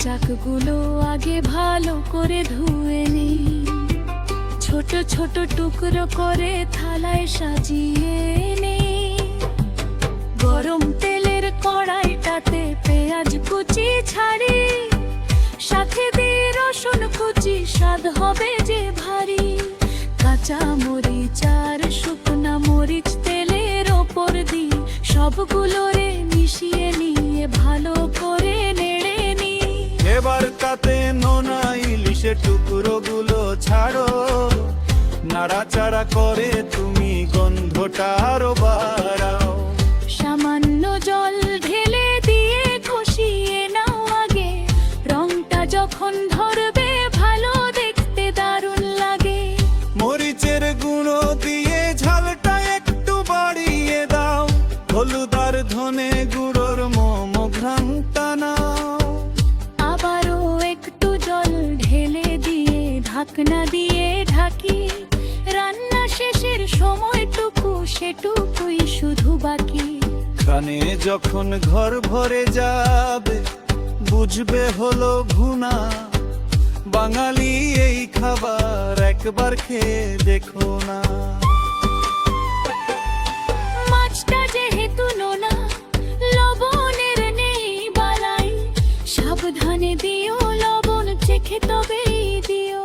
চাকগুলো আগে ভালো করে ধুয়ে নিই, ছোট ছোট টুকরো করে থালায় সাজিয়ে নিই। গরম তেলের কড়াইটাতে পেঁয়াজ কুচি ছাড়ি, সাথে দিয়ে রসুন কুচি, স্বাদ হবে যে ভারী। কাঁচা মরিচ আর শুকনা মরিচ তেলের ওপর দিই, সবগুলো রে মিশিয়ে নিয়ে ভালো করে নেড়ে নিই। এবার তাতে নোনা ইলিশের টুকরোগুলো ছাড়ো, নাড়াচাড়া করে তুমি গন্ধটা আরো বাড়াও। সামান্য জল ঢেলে দিয়ে কষিয়ে নাও আগে, রংটা যখন ধরবে ভালো দেখতে দারুণ লাগে। মরিচের গুঁড়ো দিয়ে ঝালটা একটু বাড়িয়ে দাও, হলুদ আর ধনে গুঁড়োর ঘ্রাণটা নাও। আবারও একটু জল ঢেলে দিয়ে ঢাকনা দিয়ে ঢাকি, রান্না শেষের সময়টুকু সেটুকুই শুধু বাকি। কানে যখন ঘর ভরে যাবে, বুঝবে হলো ভুনা। বাঙালি এই খাবার একবার খেয়ে দেখো না। মাছটা যেহেতু নোনা, লবণের নেই বালাই, সাবধানে দিও লবণ চেখে তবেই দিও।